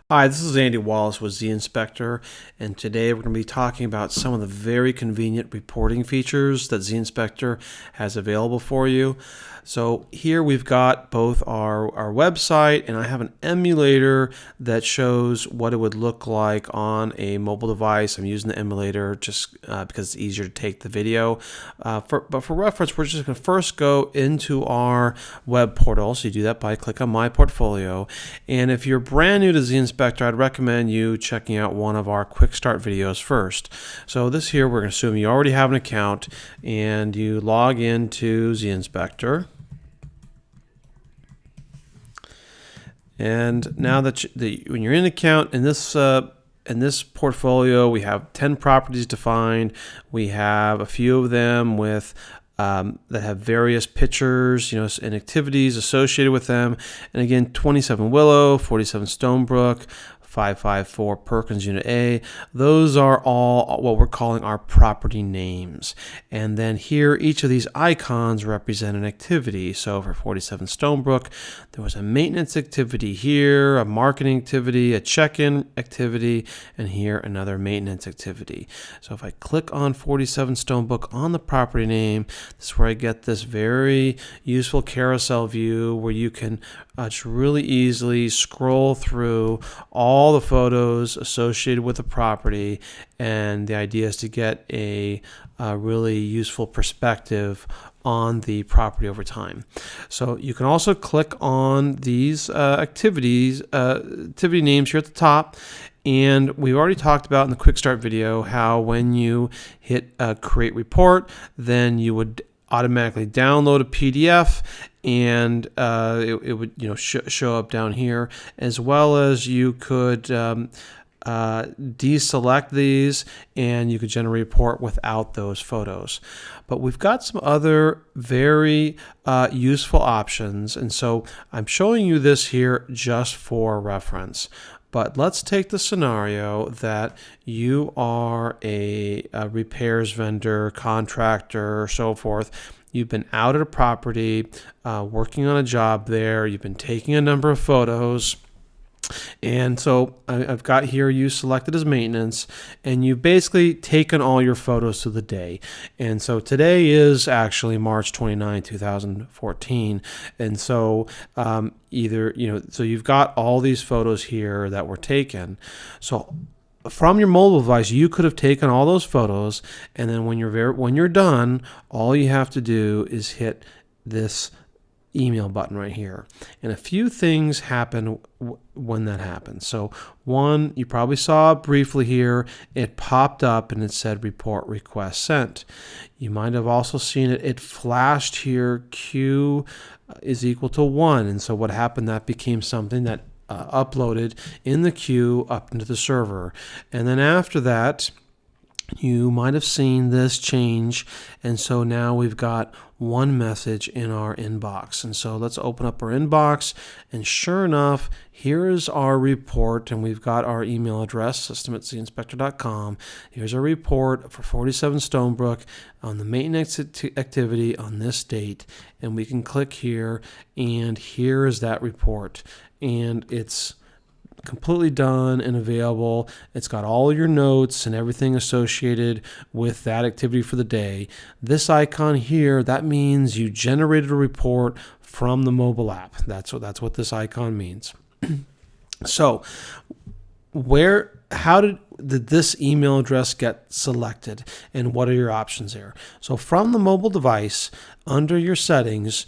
Hi, this is Andy Wallace with zInspector, and today we're going to be talking about some of the very convenient reporting features that zInspector has available for you. So here we've got both our website, and I have an emulator that shows what it would look like on a mobile device. I'm using the emulator just because it's easier to take the video. But for reference, we're just going to first go into our web portal. So you do that by clicking on My Portfolio. And if you're brand new to zInspector, I'd recommend you checking out one of our quick start videos first. So this here, we're going to assume you already have an account and you log into zInspector. And now that when you're in an account in this portfolio, we have 10 properties defined. We have a few of them with that have various pictures, and activities associated with them. And again, 27 Willow, 47 Stonebrook, 554 Perkins Unit A. Those are all what we're calling our property names. And then here, each of these icons represent an activity. So for 47 Stonebrook, there was a maintenance activity here, a marketing activity, a check-in activity, and here another maintenance activity. So if I click on 47 Stonebrook on the property name, this is where I get this very useful carousel view where you can just really easily scroll through all the photos associated with the property, and the idea is to get a really useful perspective on the property over time. So you can also click on these activity names here at the top. And we've already talked about in the quick start video how when you hit create report, then you would automatically download a PDF, and it would show up down here, as well as you could deselect these and you could generate a report without those photos. But we've got some other very useful options, and so I'm showing you this here just for reference. But let's take the scenario that you are a repairs vendor, contractor, so forth. You've been out at a property, working on a job there. You've been taking a number of photos. And so I've got here you selected as maintenance, and you've basically taken all your photos to the day. And so today is actually March 29, 2014. And so so you've got all these photos here that were taken. So from your mobile device, you could have taken all those photos, and then when you're done, all you have to do is hit this email button right here. And a few things happen when that happens. So one, you probably saw briefly here, it popped up and it said report request sent. You might have also seen it flashed here, Q is equal to 1. And so what happened, that became something that uploaded in the queue up into the server. And then after that, you might have seen this change, and so now we've got one message in our inbox. And so let's open up our inbox, and sure enough, here is our report, and we've got our email address, system@zInspector.com. Here's our report for 47 Stonebrook on the maintenance activity on this date, and we can click here, and here is that report, and it's completely done and available. It's got all your notes and everything associated with that activity for the day. This icon here, that means you generated a report from the mobile app. That's what this icon means. So how did this email address get selected, and what are your options there? So from the mobile device, under your settings,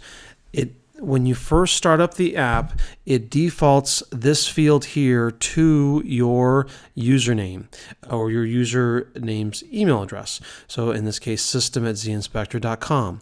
when you first start up the app, it defaults this field here to your username or your username's email address. So in this case, system@zInspector.com.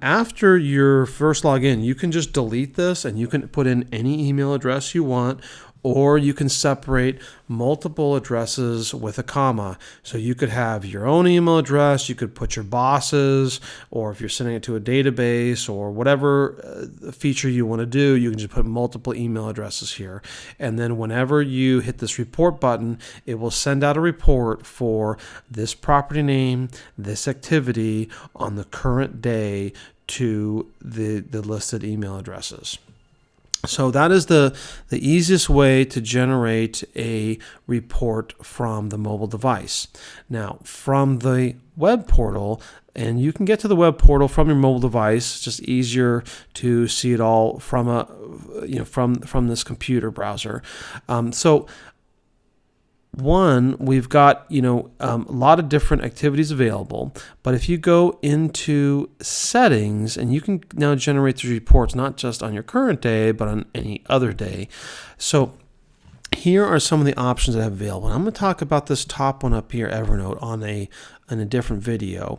After your first login, you can just delete this and you can put in any email address you want, or you can separate multiple addresses with a comma. So you could have your own email address, you could put your boss's, or if you're sending it to a database or whatever feature you want to do, you can just put multiple email addresses here. And then whenever you hit this report button, it will send out a report for this property name, this activity on the current day to the listed email addresses. So that is the easiest way to generate a report from the mobile device. Now, from the web portal, and you can get to the web portal from your mobile device. It's just easier to see it all from from this computer browser. We've got a lot of different activities available, but if you go into settings, and you can now generate these reports not just on your current day but on any other day. So here are some of the options that I have available. And I'm going to talk about this top one up here, Evernote, on a different video.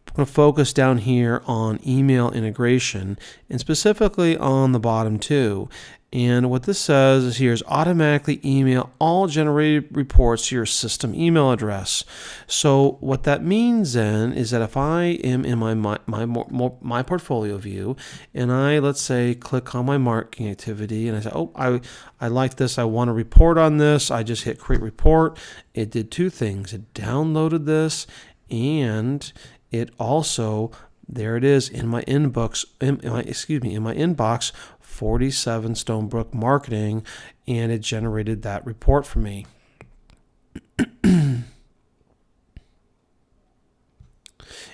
I'm going to focus down here on email integration, and specifically on the bottom two. And what this says is here is automatically email all generated reports to your system email address. So what that means then is that if I am in my portfolio view, and I, let's say, click on my marketing activity, and I say, oh, I like this, I want to report on this, I just hit create report. It did two things. It downloaded this, and it also, there it is in my inbox, in my inbox, 47 Stonebrook Marketing, and it generated that report for me. and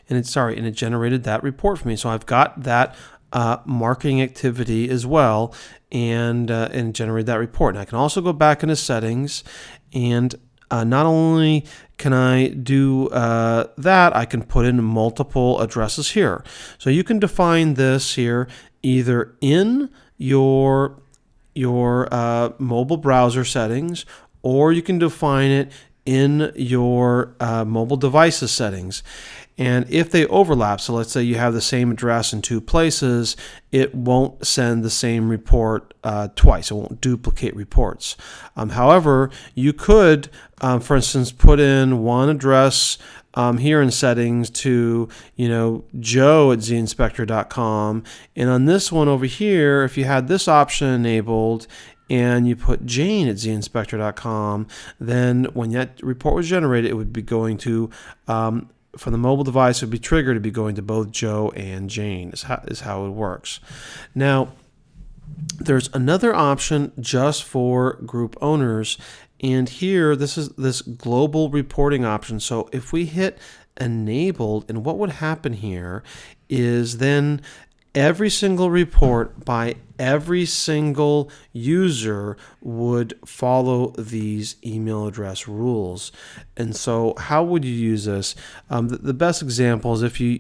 it generated that report for me. So I've got that marketing activity as well, and generate that report. And I can also go back into settings, and not only can I do that, I can put in multiple addresses here. So you can define this here either in your mobile browser settings, or you can define it in your mobile devices settings. And if they overlap, so let's say you have the same address in two places, it won't send the same report twice. It won't duplicate reports. However, you could, for instance, put in one address here in settings to, Joe at zInspector.com. And on this one over here, if you had this option enabled, and you put Jane at zInspector.com, then when that report was generated, it would be going to, from the mobile device, it would be triggered to be going to both Joe and Jane, is how it works. Now, there's another option just for group owners, and here this is this global reporting option. So if we hit enabled, and what would happen here is then every single report by every single user would follow these email address rules. And so how would you use this? The best example is if you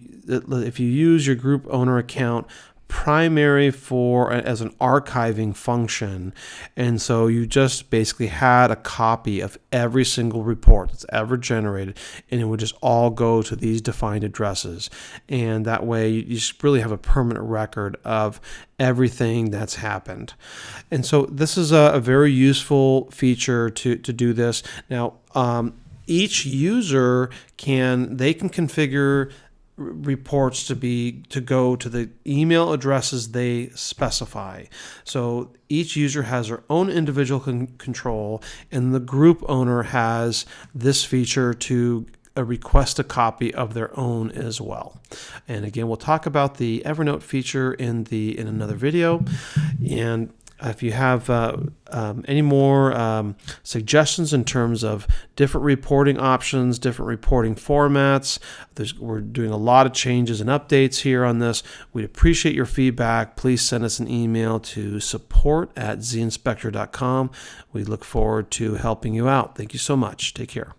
use your group owner account primary as an archiving function, and so you just basically had a copy of every single report that's ever generated, and it would just all go to these defined addresses, and that way you just really have a permanent record of everything that's happened. And so this is a very useful feature to do this. Now each user can configure reports to go to the email addresses they specify. So each user has their own individual control, and the group owner has this feature to request a copy of their own as well. And again, we'll talk about the Evernote feature in another video. And if you have any more suggestions in terms of different reporting options, different reporting formats, we're doing a lot of changes and updates here on this. We'd appreciate your feedback. Please send us an email to support@zInspector.com. We look forward to helping you out. Thank you so much. Take care.